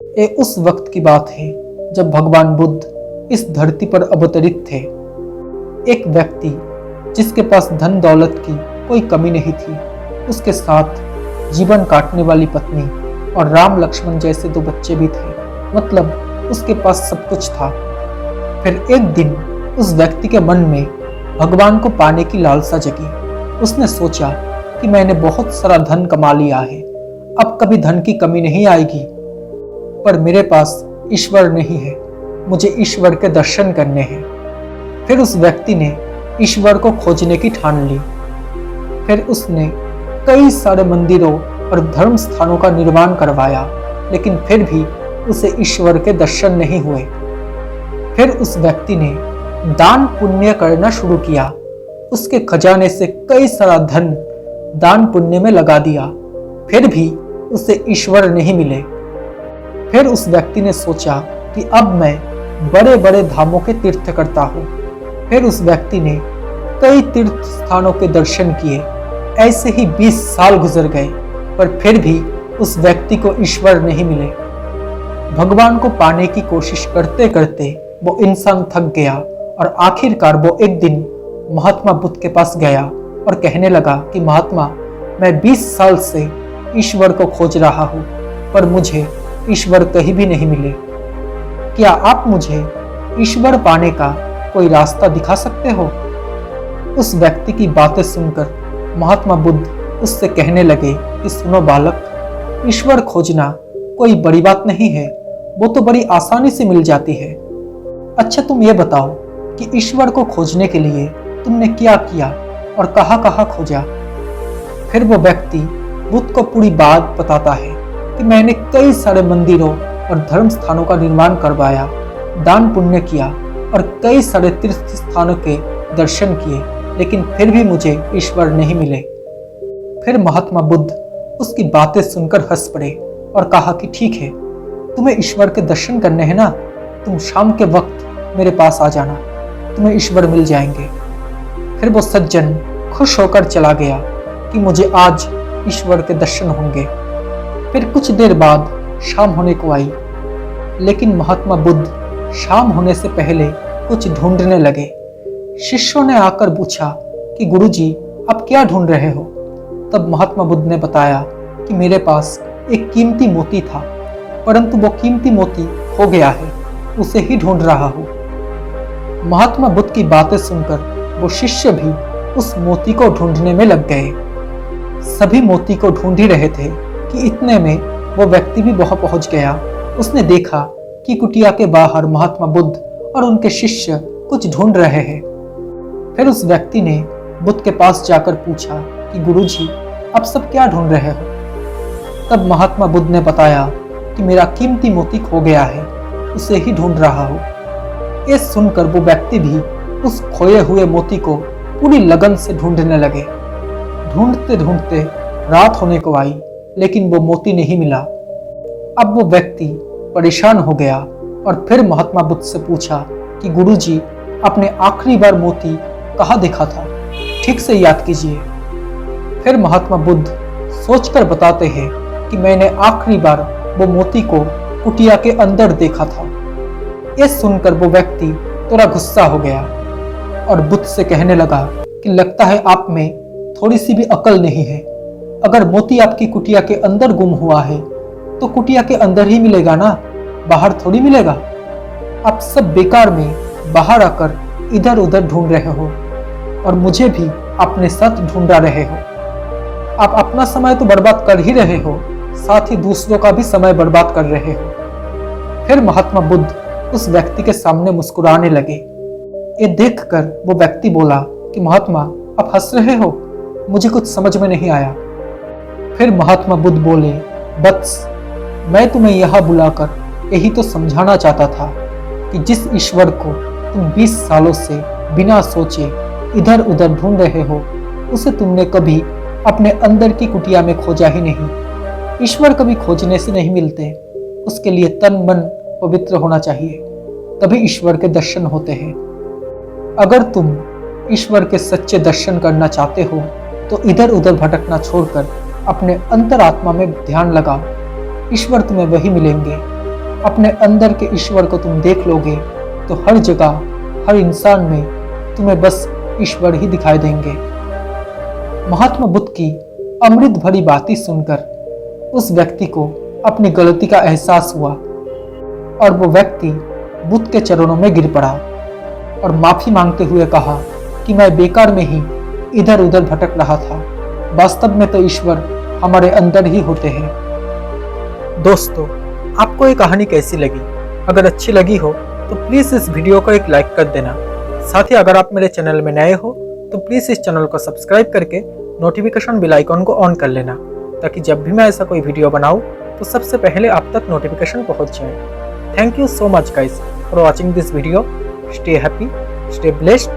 ये उस वक्त की बात है जब भगवान बुद्ध इस धरती पर अवतरित थे। एक व्यक्ति जिसके पास धन दौलत की कोई कमी नहीं थी, उसके साथ जीवन काटने वाली पत्नी और राम लक्ष्मण जैसे दो बच्चे भी थे। मतलब उसके पास सब कुछ था। फिर एक दिन उस व्यक्ति के मन में भगवान को पाने की लालसा जगी। उसने सोचा कि मैंने बहुत सारा धन कमा लिया है, अब कभी धन की कमी नहीं आएगी, पर मेरे पास ईश्वर नहीं है, मुझे ईश्वर के दर्शन करने हैं। फिर उस व्यक्ति ने ईश्वर को खोजने की ठान ली। फिर उसने कई सारे मंदिरों और धर्म स्थानों का निर्माण करवाया, लेकिन फिर भी उसे ईश्वर के दर्शन नहीं हुए। फिर उस व्यक्ति ने दान पुण्य करना शुरू किया। उसके खजाने से कई सारा धन दान पुण्य में लगा दिया, फिर भी उसे ईश्वर नहीं मिले। फिर उस व्यक्ति ने सोचा कि अब मैं बड़े बड़े धामों के तीर्थ करता हूँ। फिर उस व्यक्ति ने कई तीर्थ स्थानों के दर्शन किए। ऐसे ही 20 साल गुजर गए, पर फिर भी उस व्यक्ति को ईश्वर नहीं मिले। भगवान को पाने की कोशिश करते करते वो इंसान थक गया और आखिरकार वो एक दिन महात्मा बुद्ध के पास गया और कहने लगा कि महात्मा, मैं 20 साल से ईश्वर को खोज रहा हूँ, पर मुझे ईश्वर कहीं भी नहीं मिले। क्या आप मुझे ईश्वर पाने का कोई रास्ता दिखा सकते हो? उस व्यक्ति की बातें सुनकर महात्मा बुद्ध उससे कहने लगे कि सुनो बालक, ईश्वर खोजना कोई बड़ी बात नहीं है, वो तो बड़ी आसानी से मिल जाती है। अच्छा तुम ये बताओ कि ईश्वर को खोजने के लिए तुमने क्या किया और कहाँ कहाँ खोजा? फिर वो व्यक्ति बुद्ध को पूरी बात बताता है कि मैंने कई सारे मंदिरों और धर्म स्थानों का निर्माण करवाया, दान पुण्य किया और कई सारे तीर्थ स्थानों के दर्शन किए, लेकिन फिर भी मुझे ईश्वर नहीं मिले। फिर महात्मा बुद्ध उसकी बातें सुनकर हंस पड़े और कहा कि ठीक है, तुम्हें ईश्वर के दर्शन करने हैं ना, तुम शाम के वक्त मेरे पास आ जाना, तुम्हें ईश्वर मिल जाएंगे। फिर वो सज्जन खुश होकर चला गया कि मुझे आज ईश्वर के दर्शन होंगे। फिर कुछ देर बाद शाम होने को आई, लेकिन महात्मा बुद्ध शाम होने से पहले कुछ ढूंढने लगे। शिष्यों ने आकर पूछा कि गुरुजी, आप क्या ढूंढ रहे हो? तब महात्मा बुद्ध ने बताया कि मेरे पास एक कीमती मोती था, परंतु वो कीमती मोती खो गया है, उसे ही ढूंढ रहा हूँ। महात्मा बुद्ध की बातें सुनकर वो शिष्य भी उस मोती को ढूंढने में लग गए। सभी मोती को ढूंढ ही रहे थे कि इतने में वो व्यक्ति भी वहां पहुंच गया। उसने देखा कि कुटिया के बाहर महात्मा बुद्ध और उनके शिष्य कुछ ढूंढ रहे हैं। फिर उस व्यक्ति ने बुद्ध के पास जाकर पूछा कि गुरुजी, आप सब क्या ढूंढ रहे हो? तब महात्मा बुद्ध ने बताया कि मेरा कीमती मोती खो गया है, उसे ही ढूंढ रहा हूँ। ये सुनकर वो व्यक्ति भी उस खोए हुए मोती को पूरी लगन से ढूंढने लगे। ढूंढते ढूंढते रात होने को आई, लेकिन वो मोती नहीं मिला। अब वो व्यक्ति परेशान हो गया और फिर महात्मा बुद्ध से पूछा कि गुरुजी, आपने आखिरी बार मोती कहाँ देखा था? ठीक से याद कीजिए। फिर महात्मा बुद्ध सोचकर बताते हैं कि मैंने आखिरी बार वो मोती को कुटिया के अंदर देखा था। ये सुनकर वो व्यक्ति थोड़ा गुस्सा हो गया और बुद्ध से कहने लगा कि लगता है आप में थोड़ी सी भी अकल नहीं है। अगर मोती आपकी कुटिया के अंदर गुम हुआ है तो कुटिया के अंदर ही मिलेगा ना, बाहर थोड़ी मिलेगा। आप सब बेकार में बाहर आकर इधर उधर ढूंढ रहे हो और मुझे भी अपने साथ ढूंढा रहे हो। आप अपना समय तो बर्बाद कर ही रहे हो, साथ ही दूसरों का भी समय बर्बाद कर रहे हो। फिर महात्मा बुद्ध उस व्यक्ति के सामने मुस्कुराने लगे। ये देखकर वो व्यक्ति बोला कि महात्मा, आप हंस रहे हो, मुझे कुछ समझ में नहीं आया। फिर महात्मा बुद्ध बोले, वत्स, मैं तुम्हें यहाँ बुलाकर यही तो समझाना चाहता था कि जिस ईश्वर को तुम 20 सालों से बिना सोचे इधर उधर ढूंढ रहे हो, उसे तुमने कभी अपने अंदर की कुटिया में खोजा ही नहीं। ईश्वर कभी खोजने से नहीं मिलते, उसके लिए तन मन पवित्र होना चाहिए, तभी ईश्वर के दर्शन होते हैं। अगर तुम ईश्वर के सच्चे दर्शन करना चाहते हो तो इधर उधर भटकना छोड़कर अपने अंतरात्मा में ध्यान लगाओ। ईश्वर तुम्हें वही मिलेंगे अपने अंदर के ईश्वर को तुम देख लोगे तो हर जगह, हर इंसान में तुम्हें बस ईश्वर ही दिखाई देंगे। महात्मा बुद्ध की अमृत भरी बातें सुनकर उस व्यक्ति को अपनी गलती का एहसास हुआ और वो व्यक्ति बुद्ध के चरणों में गिर पड़ा और माफी मांगते हुए कहा कि मैं बेकार में ही इधर उधर भटक रहा था, वास्तव में तो ईश्वर हमारे अंदर ही होते हैं। दोस्तों, आपको ये कहानी कैसी लगी? अगर अच्छी लगी हो तो प्लीज़ इस वीडियो को एक लाइक कर देना। साथ ही अगर आप मेरे चैनल में नए हो तो प्लीज़ इस चैनल को सब्सक्राइब करके नोटिफिकेशन बेल आइकॉन को ऑन कर लेना, ताकि जब भी मैं ऐसा कोई वीडियो बनाऊँ तो सबसे पहले आप तक नोटिफिकेशन पहुँच जाए। Thank you so much guys for watching this video. Stay happy, stay blessed